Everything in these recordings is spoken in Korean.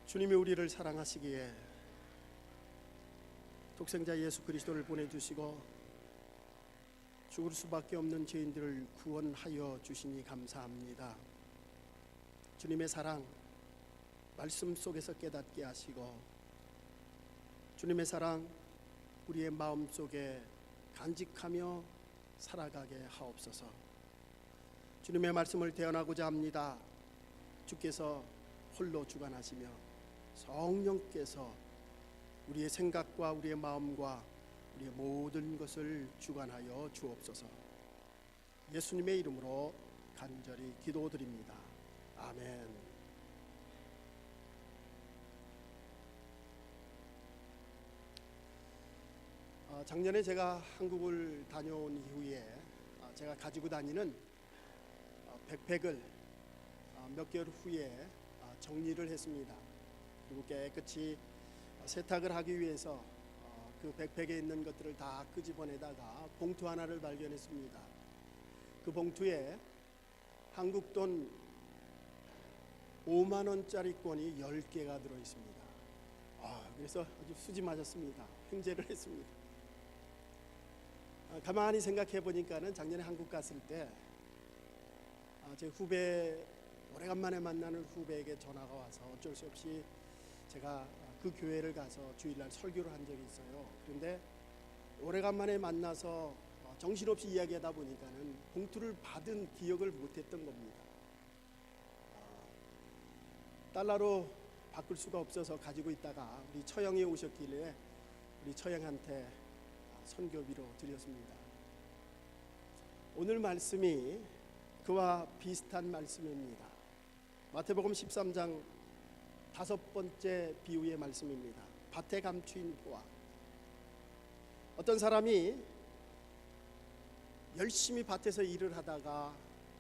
주님이 우리를 사랑하시기에 독생자 예수 그리스도를 보내주시고 죽을 수밖에 없는 죄인들을 구원하여 주시니 감사합니다. 주님의 사랑 말씀 속에서 깨닫게 하시고 주님의 사랑 우리의 마음속에 간직하며 살아가게 하옵소서. 주님의 말씀을 대언하고자 합니다. 주께서 홀로 주관하시며 성령께서 우리의 생각과 우리의 마음과 우리의 모든 것을 주관하여 주옵소서. 예수님의 이름으로 간절히 기도드립니다. 아멘. 작년에 제가 한국을 다녀온 이후에 제가 가지고 다니는 백팩을 몇 개월 후에 정리를 했습니다. 그리고 깨끗이 세탁을 하기 위해서 그 백팩에 있는 것들을 다 끄집어내다가 봉투 하나를 발견했습니다. 그 봉투에 한국 돈 5만 원짜리 권이 10개가 들어있습니다. 그래서 아주 수지 맞았습니다. 횡재를 했습니다. 가만히 생각해 보니까는 작년에 한국 갔을 때 제 후배, 오래간만에 만나는 후배에게 전화가 와서 어쩔 수 없이 제가 그 교회를 가서 주일날 설교를 한 적이 있어요. 그런데 오래간만에 만나서 정신없이 이야기하다 보니까는 봉투를 받은 기억을 못했던 겁니다. 달러로 바꿀 수가 없어서 가지고 있다가 우리 처형이 오셨길래 우리 처형한테 선교비로 드렸습니다. 오늘 말씀이 그와 비슷한 말씀입니다. 마태복음 13장 5번째 비유의 말씀입니다. 밭에 감추인 보화. 어떤 사람이 열심히 밭에서 일을 하다가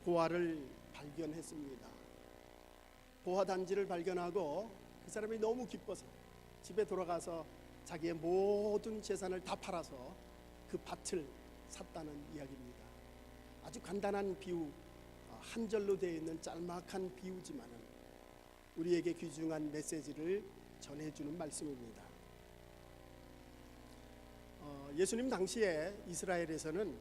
보화를 발견했습니다. 보화 단지를 발견하고 그 사람이 너무 기뻐서 집에 돌아가서 자기의 모든 재산을 다 팔아서 그 밭을 샀다는 이야기입니다. 아주 간단한 비유, 한 절로 되어 있는 짤막한 비유지만은 우리에게 귀중한 메시지를 전해주는 말씀입니다. 예수님 당시에 이스라엘에서는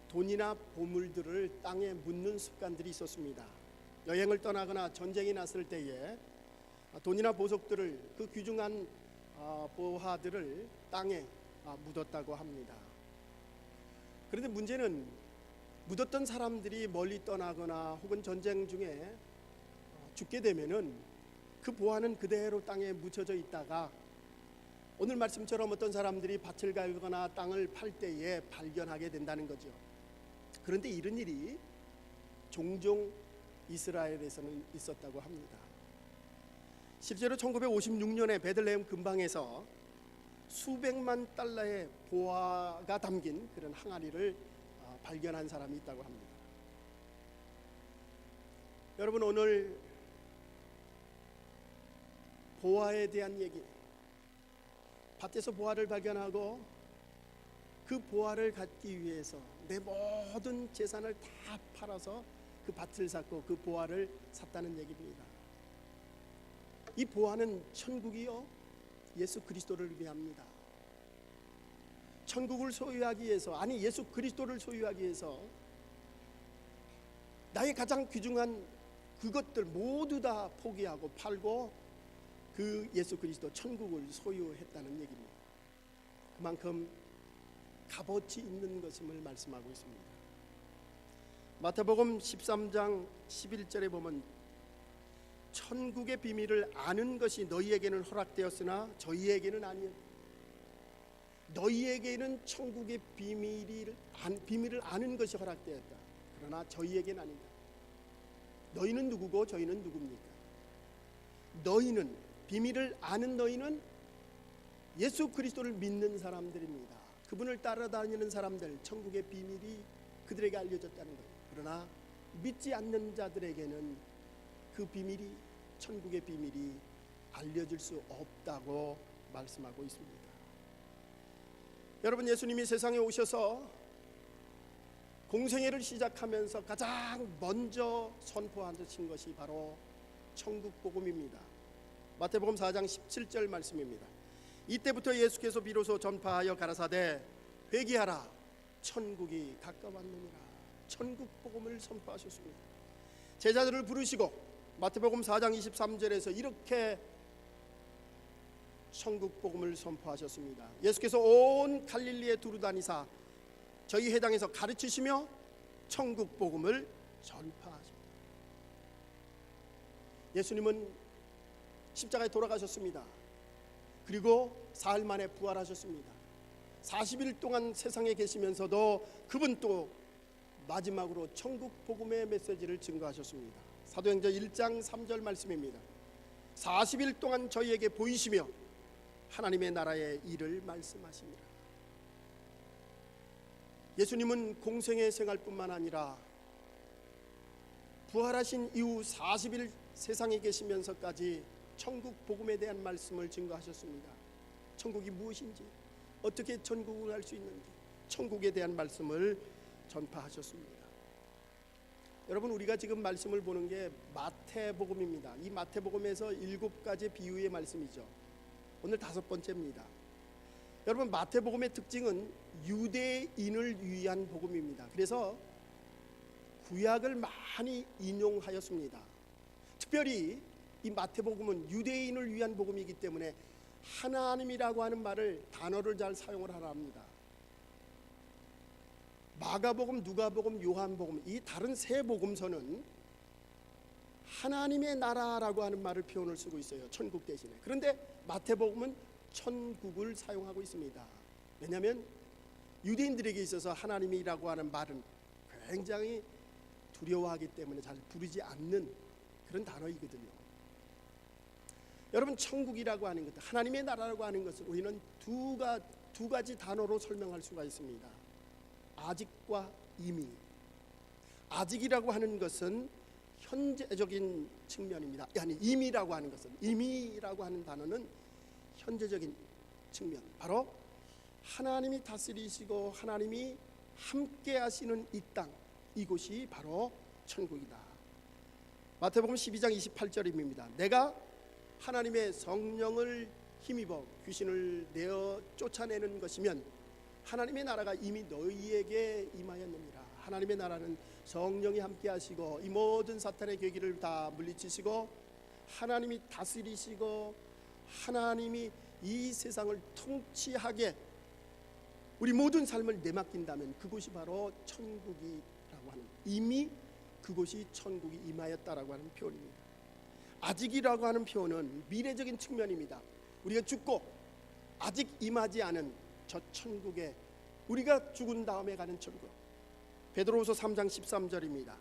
돈이나 보물들을 땅에 묻는 습관들이 있었습니다. 여행을 떠나거나 전쟁이 났을 때에 돈이나 보석들을, 그 귀중한 보화들을 땅에 묻었다고 합니다. 그런데 문제는 묻었던 사람들이 멀리 떠나거나 혹은 전쟁 중에 죽게 되면은 그 보화는 그대로 땅에 묻혀져 있다가 오늘 말씀처럼 어떤 사람들이 밭을 갈거나 땅을 팔 때에 발견하게 된다는 거죠. 그런데 이런 일이 종종 이스라엘에서는 있었다고 합니다. 실제로 1956년에 베들레헴 근방에서 수백만 달러의 보화가 담긴 그런 항아리를 발견한 사람이 있다고 합니다. 여러분, 오늘 보화에 대한 얘기, 밭에서 보화를 발견하고 그 보화를 갖기 위해서 내 모든 재산을 다 팔아서 그 밭을 샀고 그 보화를 샀다는 얘기입니다. 이 보화는 천국이요 예수 그리스도를 위합니다. 천국을 소유하기 위해서, 아니 예수 그리스도를 소유하기 위해서 나의 가장 귀중한 그것들 모두 다 포기하고 팔고 그 예수 그리스도 천국을 소유했다는 얘기입니다. 그만큼 값어치 있는 것임을 말씀하고 있습니다. 마태복음 13장 11절에 보면 천국의 비밀을 아는 것이 너희에게는 허락되었으나 저희에게는 아니었다. 너희에게는 천국의 비밀을 아는 것이 허락되었다. 그러나 저희에게는 아니다. 너희는 누구고 저희는 누굽니까? 너희는, 비밀을 아는 너희는 예수 그리스도를 믿는 사람들입니다. 그분을 따라다니는 사람들, 천국의 비밀이 그들에게 알려졌다는 거예요. 그러나 믿지 않는 자들에게는 그 비밀이, 천국의 비밀이 알려질 수 없다고 말씀하고 있습니다. 여러분, 예수님이 세상에 오셔서 공생애를 시작하면서 가장 먼저 선포하신 것이 바로 천국 복음입니다. 마태복음 4장 17절 말씀입니다. 이때부터 예수께서 비로소 전파하여 가라사대 회개하라 천국이 가까웠느니라. 천국 복음을 선포하셨습니다. 제자들을 부르시고 마태복음 4장 23절에서 이렇게 천국 복음을 선포하셨습니다. 예수께서 온 갈릴리에 두루 다니사 저희 회당에서 가르치시며 천국 복음을 전파하십니다. 예수님은 십자가에 돌아가셨습니다. 그리고 사흘 만에 부활하셨습니다. 40일 동안 세상에 계시면서도 그분 또 마지막으로 천국 복음의 메시지를 증거하셨습니다. 사도행전 1장 3절 말씀입니다. 40일 동안 저희에게 보이시며 하나님의 나라의 일을 말씀하시니라. 예수님은 공생의 생활뿐만 아니라 부활하신 이후 40일 세상에 계시면서까지 천국 복음에 대한 말씀을 증거하셨습니다. 천국이 무엇인지, 어떻게 천국을 알 수 있는지, 천국에 대한 말씀을 전파하셨습니다. 여러분, 우리가 지금 말씀을 보는 게 마태복음입니다. 이 마태복음에서 7가지 비유의 말씀이죠. 오늘 5번째입니다. 여러분, 마태복음의 특징은 유대인을 위한 복음입니다. 그래서 구약을 많이 인용하였습니다. 특별히 이 마태복음은 유대인을 위한 복음이기 때문에 하나님이라고 하는 말을, 단어를 잘 사용을 하라 합니다. 마가복음, 누가복음, 요한복음, 이 다른 세 복음서는 하나님의 나라라고 하는 말을 표현을 쓰고 있어요. 천국 대신에. 그런데 마태복음은 천국을 사용하고 있습니다. 왜냐하면 유대인들에게 있어서 하나님이라고 하는 말은 굉장히 두려워하기 때문에 잘 부르지 않는 그런 단어이거든요. 여러분, 천국이라고 하는 것, 하나님의 나라라고 하는 것을 우리는 두 가지 단어로 설명할 수가 있습니다. 아직과 이미. 아직이라고 하는 것은 현재적인 측면입니다. 아니, 이미라고 하는 것은, 이미라고 하는 단어는 현재적인 측면, 바로 하나님이 다스리시고 하나님이 함께 하시는 이 땅, 이곳이 바로 천국이다. 마태복음 12장 28절입니다. 내가 하나님의 성령을 힘입어 귀신을 내어 쫓아내는 것이면 하나님의 나라가 이미 너희에게 임하였느니라. 하나님의 나라는 성령이 함께 하시고 이 모든 사탄의 계기를 다 물리치시고 하나님이 다스리시고 하나님이 이 세상을 통치하게 우리 모든 삶을 내맡긴다면 그곳이 바로 천국이라고 하는, 이미 그곳이 천국이 임하였다라고 하는 표현입니다. 아직이라고 하는 표현은 미래적인 측면입니다. 우리가 죽고 아직 임하지 않은 저 천국에, 우리가 죽은 다음에 가는 천국. 베드로후서 3장 13절입니다.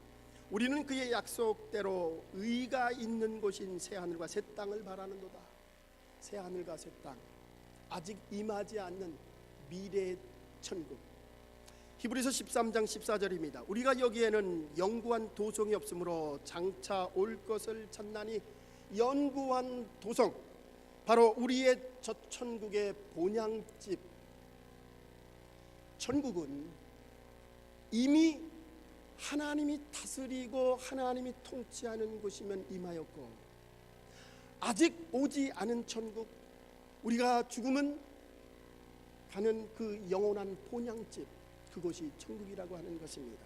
우리는 그의 약속대로 의가 있는 곳인 새하늘과 새 땅을 바라는도다. 새하늘과 새 땅, 아직 임하지 않는 미래의 천국. 히브리서 13장 14절입니다. 우리가 여기에는 영구한 도성이 없으므로 장차 올 것을 찾나니 영구한 도성, 바로 우리의 저 천국의 본향집. 천국은 이미 하나님이 다스리고 하나님이 통치하는 곳이면 임하였고, 아직 오지 않은 천국, 우리가 죽으면 가는 그 영원한 본향집, 그곳이 천국이라고 하는 것입니다.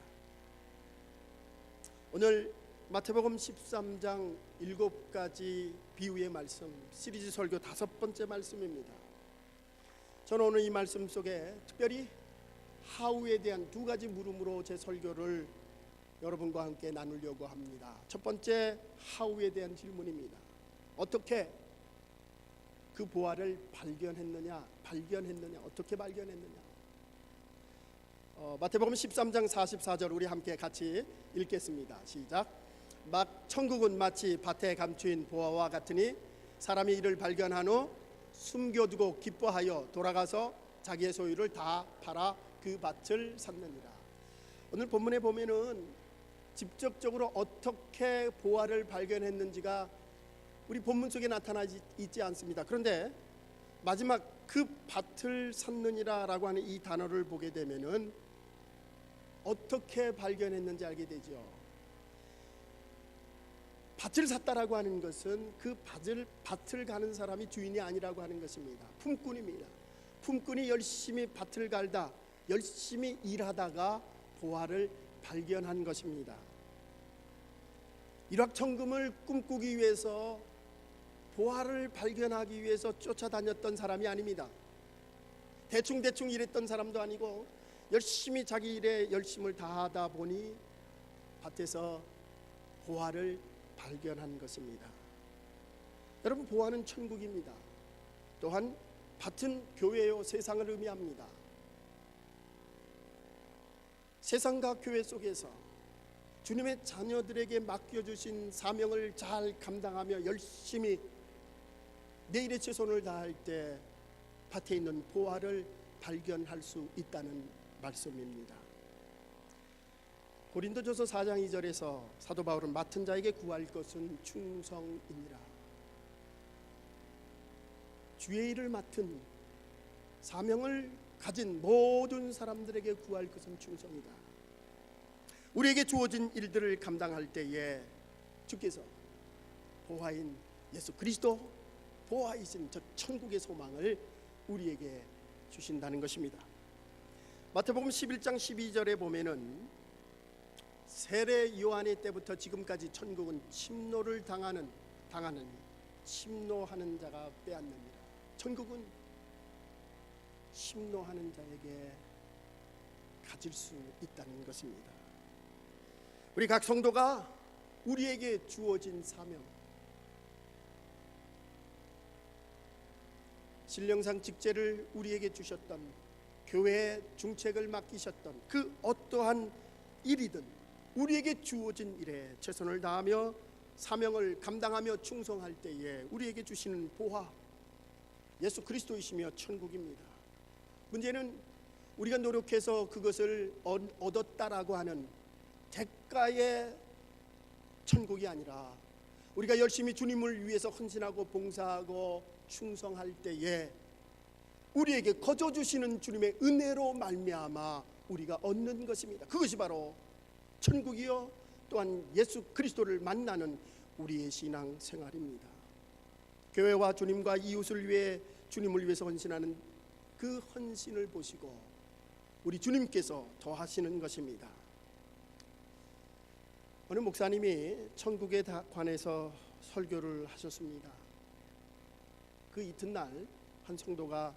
오늘 마태복음 13장 7가지 비유의 말씀, 시리즈 설교 5번째 말씀입니다. 저는 오늘 이 말씀 속에 특별히 하우에 대한 2가지 물음으로 제 설교를 여러분과 함께 나누려고 합니다. 첫 번째, 하우에 대한 질문입니다. 어떻게 그 보화를 발견했느냐, 어떻게 발견했느냐. 마태복음 13장 44절 우리 함께 같이 읽겠습니다. 시작. 천국은 마치 밭에 감추인 보화와 같으니 사람이 이를 발견한 후 숨겨두고 기뻐하여 돌아가서 자기의 소유를 다 팔아 그 밭을 샀느니라. 오늘 본문에 보면은 직접적으로 어떻게 보화를 발견했는지가 우리 본문 속에 나타나지 있지 않습니다. 그런데 마지막 그 밭을 샀느니라라고 하는 이 단어를 보게 되면은 어떻게 발견했는지 알게 되죠. 밭을 샀다라고 하는 것은 그 밭을 가는 사람이 주인이 아니라고 하는 것입니다. 품꾼입니다. 품꾼이 열심히 밭을 갈다 열심히 일하다가 보화를 발견한 것입니다. 일확천금을 꿈꾸기 위해서 보화를 발견하기 위해서 쫓아다녔던 사람이 아닙니다. 대충 일했던 사람도 아니고 열심히 자기 일에 열심을 다하다 보니 밭에서 보화를 발견한 것입니다. 여러분, 보화는 천국입니다. 또한 밭은 교회요 세상을 의미합니다. 세상과 교회 속에서 주님의 자녀들에게 맡겨주신 사명을 잘 감당하며 열심히 내일의 최선을 다할 때 밭에 있는 보화를 발견할 수 있다는 말씀입니다. 고린도전서 4장 2절에서 사도 바울은 맡은 자에게 구할 것은 충성이니라. 주의 일을 맡은 사명을 가진 모든 사람들에게 구할 것은 충성이다. 우리에게 주어진 일들을 감당할 때에 주께서 보화인 예수 그리스도, 보화이신 저 천국의 소망을 우리에게 주신다는 것입니다. 마태복음 11장 12절에 보면은 세례 요한의 때부터 지금까지 천국은 침노를 당하는 침노하는 자가 빼앗느니라. 천국은 침노하는 자에게 가질 수 있다는 것입니다. 우리 각 성도가 우리에게 주어진 사명, 신령상 직제를 우리에게 주셨던, 교회의 중책을 맡기셨던 그 어떠한 일이든 우리에게 주어진 일에 최선을 다하며 사명을 감당하며 충성할 때에 우리에게 주시는 보화, 예수 그리스도이시며 천국입니다. 문제는 우리가 노력해서 그것을 얻었다라고 하는 대가의 천국이 아니라 우리가 열심히 주님을 위해서 헌신하고 봉사하고 충성할 때에 우리에게 거저 주시는 주님의 은혜로 말미암아 우리가 얻는 것입니다. 그것이 바로 천국이요 또한 예수 그리스도를 만나는 우리의 신앙 생활입니다. 교회와 주님과 이웃을 위해 주님을 위해서 헌신하는 그 헌신을 보시고 우리 주님께서 더하시는 것입니다. 어느 목사님이 천국에 관해서 설교를 하셨습니다. 그 이튿날 한 성도가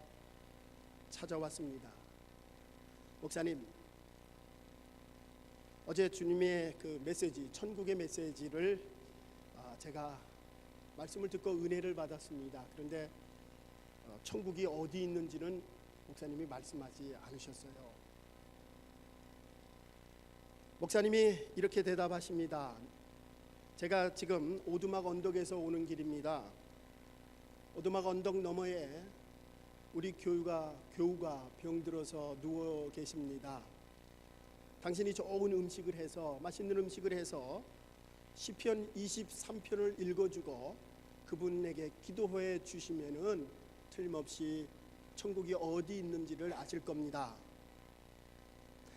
찾아왔습니다. 목사님, 어제 주님의 그 메시지, 천국의 메시지를 제가 말씀을 듣고 은혜를 받았습니다. 그런데 천국이 어디 있는지는 목사님이 말씀하지 않으셨어요. 목사님이 이렇게 대답하십니다. 제가 지금 오두막 언덕에서 오는 길입니다. 오두막 언덕 너머에 우리 교우가 병들어서 누워 계십니다. 당신이 좋은 음식을 해서, 맛있는 음식을 해서 시편 23편을 읽어주고 그분에게 기도해 주시면은 틀림없이 천국이 어디 있는지를 아실 겁니다.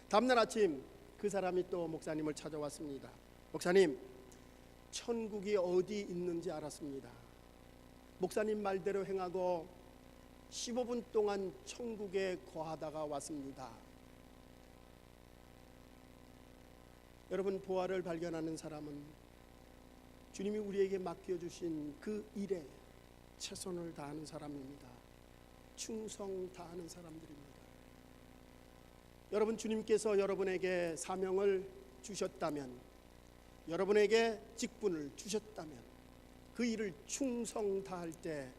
다음날 아침 그 사람이 또 목사님을 찾아왔습니다. 목사님, 천국이 어디 있는지 알았습니다. 목사님 말대로 행하고 15분 동안 천국에 거하다가 왔습니다. 여러분, 보화를 발견하는 사람은 주님이 우리에게 맡겨주신 그 일에 최선을 다하는 사람입니다. 충성 다하는 사람들입니다. 여러분, 주님께서 여러분에게 사명을 주셨다면, 여러분에게 직분을 주셨다면 그 일을 충성 다할 때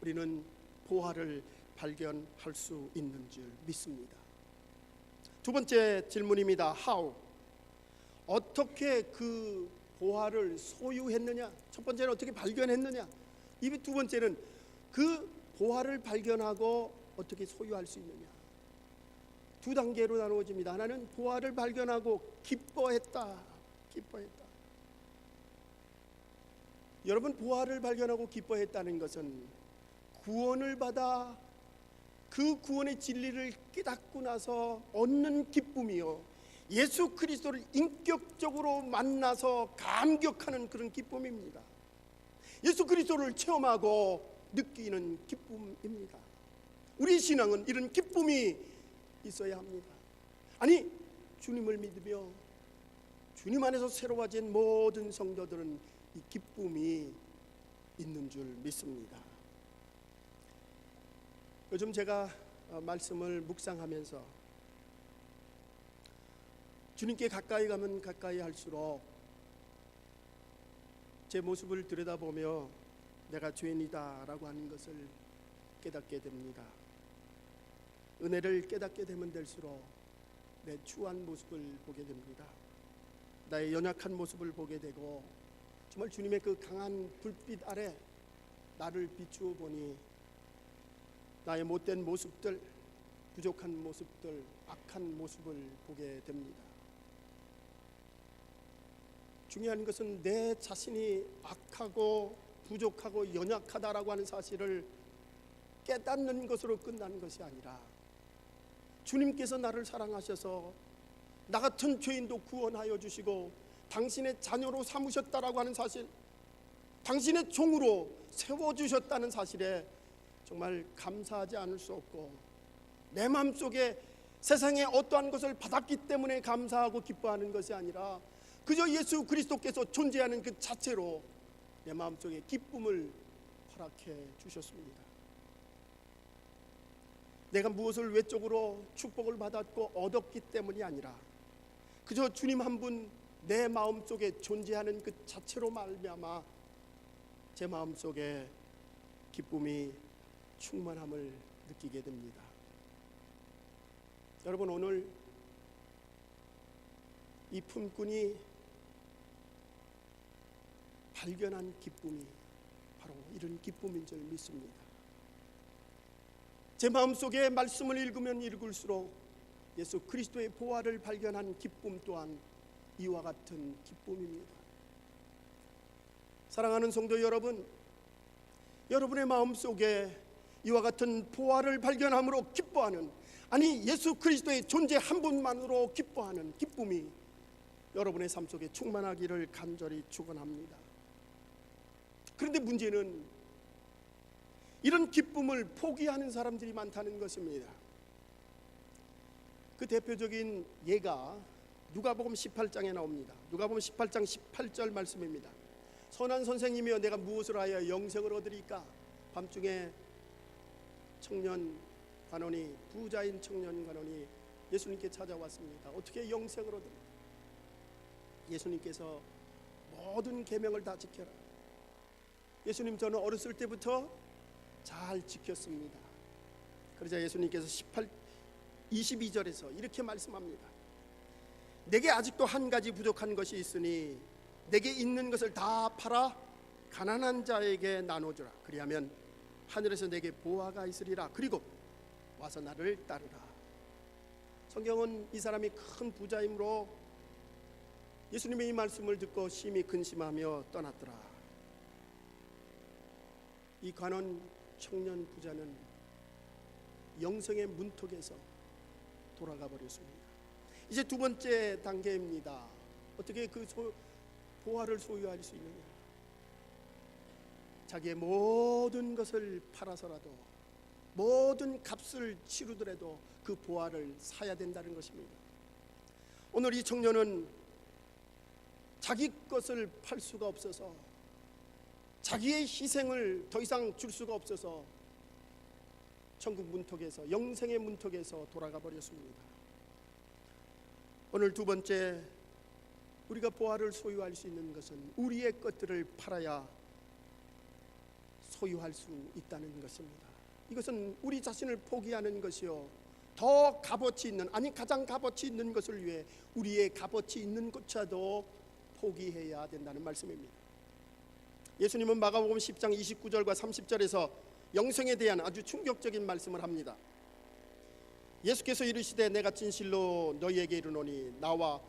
우리는 보화를 발견할 수 있는 줄 믿습니다. 두 번째 질문입니다. How? 어떻게 그 보화를 소유했느냐? 첫 번째는 어떻게 발견했느냐? 이 두 번째는 그 보화를 발견하고 어떻게 소유할 수 있느냐? 두 단계로 나누어집니다. 하나는 보화를 발견하고 기뻐했다. 여러분, 보화를 발견하고 기뻐했다는 것은 구원을 받아 그 구원의 진리를 깨닫고 나서 얻는 기쁨이요, 예수 그리스도를 인격적으로 만나서 감격하는 그런 기쁨입니다. 예수 그리스도를 체험하고 느끼는 기쁨입니다. 우리 신앙은 이런 기쁨이 있어야 합니다. 아니, 주님을 믿으며 주님 안에서 새로워진 모든 성도들은 이 기쁨이 있는 줄 믿습니다. 요즘 제가 말씀을 묵상하면서 주님께 가까이 가면 가까이 할수록 제 모습을 들여다보며 내가 죄인이다 라고 하는 것을 깨닫게 됩니다. 은혜를 깨닫게 되면 될수록 내 추한 모습을 보게 됩니다. 나의 연약한 모습을 보게 되고 정말 주님의 그 강한 불빛 아래 나를 비추어 보니 나의 못된 모습들, 부족한 모습들, 악한 모습을 보게 됩니다. 중요한 것은 내 자신이 악하고 부족하고 연약하다라고 하는 사실을 깨닫는 것으로 끝나는 것이 아니라 주님께서 나를 사랑하셔서 나 같은 죄인도 구원하여 주시고 당신의 자녀로 삼으셨다라고 하는 사실, 당신의 종으로 세워주셨다는 사실에 정말 감사하지 않을 수 없고, 내 마음속에 세상에 어떠한 것을 받았기 때문에 감사하고 기뻐하는 것이 아니라 그저 예수 그리스도께서 존재하는 그 자체로 내 마음속에 기쁨을 허락해 주셨습니다. 내가 무엇을 외적으로 축복을 받았고 얻었기 때문이 아니라 그저 주님 한 분 내 마음속에 존재하는 그 자체로 말미암아 제 마음속에 기쁨이 충만함을 느끼게 됩니다. 여러분, 오늘 이 품꾼이 발견한 기쁨이 바로 이런 기쁨인 줄 믿습니다. 제 마음속에 말씀을 읽으면 읽을수록 예수 그리스도의 보화를 발견한 기쁨 또한 이와 같은 기쁨입니다. 사랑하는 성도 여러분, 여러분의 마음속에 이와 같은 보화를 발견함으로 기뻐하는, 아니 예수 그리스도의 존재 한 분만으로 기뻐하는 기쁨이 여러분의 삶 속에 충만하기를 간절히 축원합니다. 그런데 문제는 이런 기쁨을 포기하는 사람들이 많다는 것입니다. 그 대표적인 예가 누가복음 18장에 나옵니다. 누가복음 18장 18절 말씀입니다. 선한 선생님이여 내가 무엇을 하여 영생을 얻으리까? 밤중에 청년 관원이, 부자인 청년 관원이 예수님께 찾아왔습니다. 어떻게 영생을 얻으리까? 예수님께서 모든 계명을 다 지켜라. 예수님, 저는 어렸을 때부터 잘 지켰습니다. 그러자 예수님께서 22절에서 이렇게 말씀합니다. 내게 아직도 한 가지 부족한 것이 있으니 내게 있는 것을 다 팔아 가난한 자에게 나눠주라. 그리하면 하늘에서 내게 보화가 있으리라. 그리고 와서 나를 따르라. 성경은 이 사람이 큰 부자이므로 예수님의 이 말씀을 듣고 심히 근심하며 떠났더라. 이 관원 청년 부자는 영생의 문턱에서 돌아가 버렸습니다. 이제 두 번째 단계입니다. 어떻게 그 보화를 소유할 수 있느냐? 자기의 모든 것을 팔아서라도, 모든 값을 치르더라도 그 보화를 사야 된다는 것입니다. 오늘 이 청년은 자기 것을 팔 수가 없어서, 자기의 희생을 더 이상 줄 수가 없어서 천국 문턱에서, 영생의 문턱에서 돌아가 버렸습니다. 오늘 두 번째, 우리가 보화를 소유할 수 있는 것은 우리의 것들을 팔아야 소유할 수 있다는 것입니다. 이것은 우리 자신을 포기하는 것이요, 더 값어치 있는, 아니 가장 값어치 있는 것을 위해 우리의 값어치 있는 것조차도 포기해야 된다는 말씀입니다. 예수님은 마가복음 10장 29절과 30절에서 영생에 대한 아주 충격적인 말씀을 합니다. 예수께서 이르시되 내가 진실로 너희에게 이르노니 나와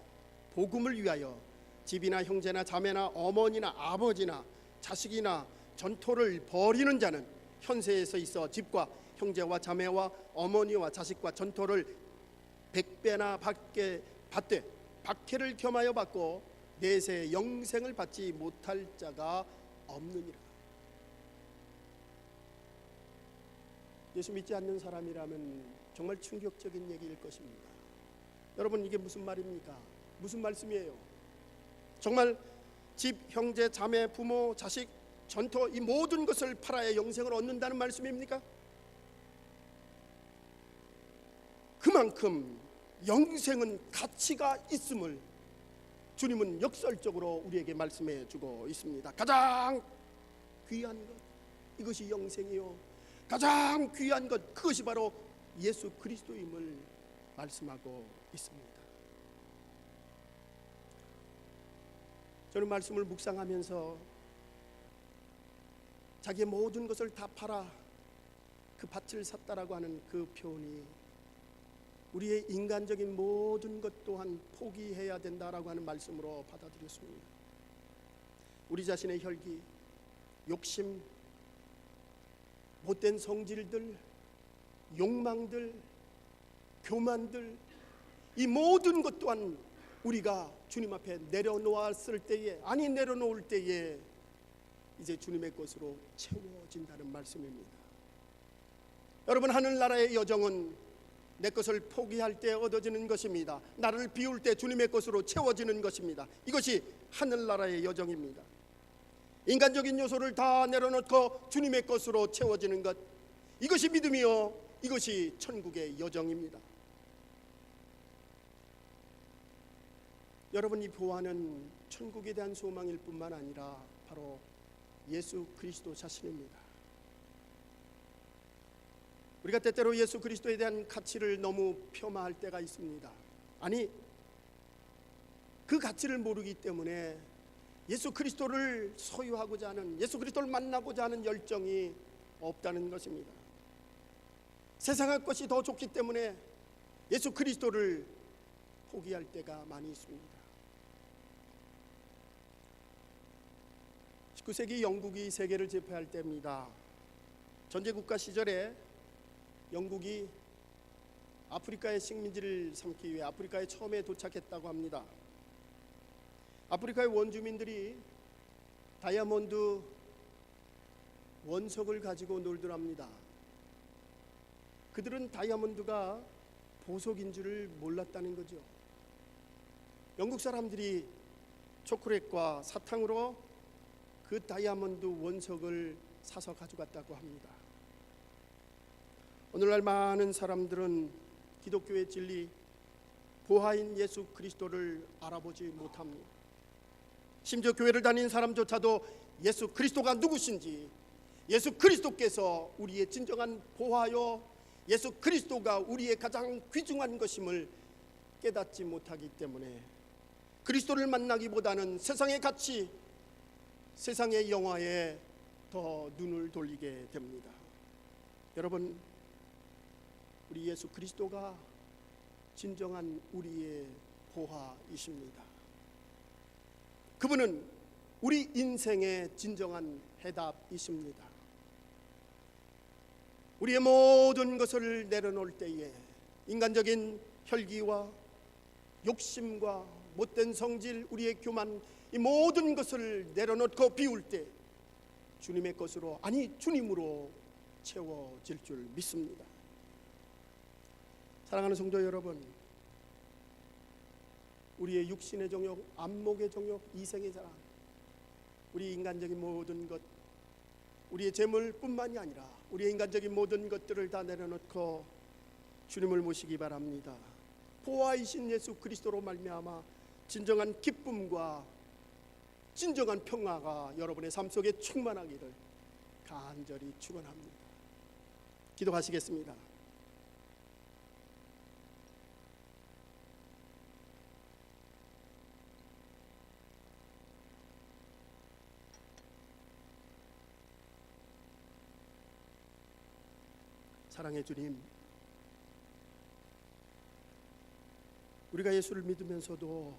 복음을 위하여 집이나 형제나 자매나 어머니나 아버지나 자식이나 전토를 벌이는 자는 현세에서 있어 집과 형제와 자매와 어머니와 자식과 전토를 100배나 받게 받되 박해를 겸하여 받고 내세 영생을 받지 못할 자가 없느니라. 예수 믿지 않는 사람이라면 정말 충격적인 얘기일 것입니다. 여러분, 이게 무슨 말입니까? 무슨 말씀이에요? 정말 집, 형제, 자매, 부모, 자식, 전토 이 모든 것을 팔아야 영생을 얻는다는 말씀입니까? 그만큼 영생은 가치가 있음을 주님은 역설적으로 우리에게 말씀해 주고 있습니다. 가장 귀한 것, 이것이 영생이요, 가장 귀한 것, 그것이 바로 예수 그리스도임을 말씀하고 있습니다. 저는 말씀을 묵상하면서 자기의 모든 것을 다 팔아 그 밭을 샀다라고 하는 그 표현이 우리의 인간적인 모든 것 또한 포기해야 된다라고 하는 말씀으로 받아들였습니다. 우리 자신의 혈기, 욕심, 못된 성질들, 욕망들, 교만들, 이 모든 것 또한 우리가 주님 앞에 내려놓았을 때에, 아니 내려놓을 때에 이제 주님의 것으로 채워진다는 말씀입니다. 여러분, 하늘나라의 여정은 내 것을 포기할 때 얻어지는 것입니다. 나를 비울 때 주님의 것으로 채워지는 것입니다. 이것이 하늘나라의 여정입니다. 인간적인 요소를 다 내려놓고 주님의 것으로 채워지는 것, 이것이 믿음이요, 이것이 천국의 여정입니다. 여러분, 이 보화는 천국에 대한 소망일 뿐만 아니라 바로 예수 그리스도 자신입니다. 우리가 때때로 예수 그리스도에 대한 가치를 너무 폄하할 때가 있습니다. 아니, 그 가치를 모르기 때문에 예수 그리스도를 소유하고자 하는, 예수 그리스도를 만나고자 하는 열정이 없다는 것입니다. 세상의 것이 더 좋기 때문에 예수 그리스도를 포기할 때가 많이 있습니다. 19세기 영국이 세계를 제패할 때입니다. 전제국가 시절에 영국이 아프리카의 식민지를 삼기 위해 아프리카에 처음에 도착했다고 합니다. 아프리카의 원주민들이 다이아몬드 원석을 가지고 놀더랍니다. 그들은 다이아몬드가 보석인 줄을 몰랐다는 거죠. 영국 사람들이 초콜릿과 사탕으로 그 다이아몬드 원석을 사서 가져갔다고 합니다. 오늘날 많은 사람들은 기독교의 진리, 보화인 예수 그리스도를 알아보지 못합니다. 심지어 교회를 다니는 사람조차도 예수 그리스도가 누구신지, 예수 그리스도께서 우리의 진정한 보화요, 예수 그리스도가 우리의 가장 귀중한 것임을 깨닫지 못하기 때문에 그리스도를 만나기보다는 세상의 가치, 세상의 영화에 더 눈을 돌리게 됩니다. 여러분, 우리 예수 그리스도가 진정한 우리의 보화이십니다. 그분은 우리 인생의 진정한 해답이십니다. 우리의 모든 것을 내려놓을 때에 인간적인 혈기와 욕심과 못된 성질, 우리의 교만, 이 모든 것을 내려놓고 비울 때 주님의 것으로, 아니 주님으로 채워질 줄 믿습니다. 사랑하는 성도 여러분, 우리의 육신의 정욕, 안목의 정욕, 이생의 자랑, 우리 인간적인 모든 것, 우리의 재물뿐만이 아니라 우리의 인간적인 모든 것들을 다 내려놓고 주님을 모시기 바랍니다. 보화이신 예수 그리스도로 말미암아 진정한 기쁨과 진정한 평화가 여러분의 삶 속에 충만하기를 간절히 축원합니다. 기도하시겠습니다. 사랑의 주님, 우리가 예수를 믿으면서도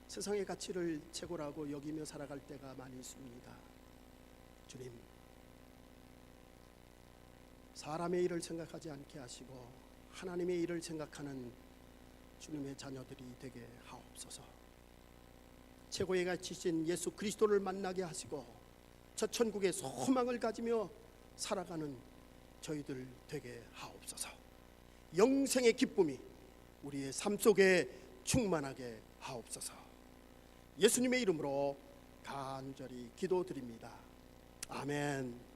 세상의 가치를 최고라고 여기며 살아갈 때가 많이 있습니다. 주님, 사람의 일을 생각하지 않게 하시고 하나님의 일을 생각하는 주님의 자녀들이 되게 하옵소서. 최고의 가치신 예수 그리스도를 만나게 하시고 저 천국의 소망을 가지며 살아가는 저희들 되게 하옵소서. 영생의 기쁨이 우리의 삶 속에 충만하게 하옵소서. 예수님의 이름으로 간절히 기도드립니다. 아멘.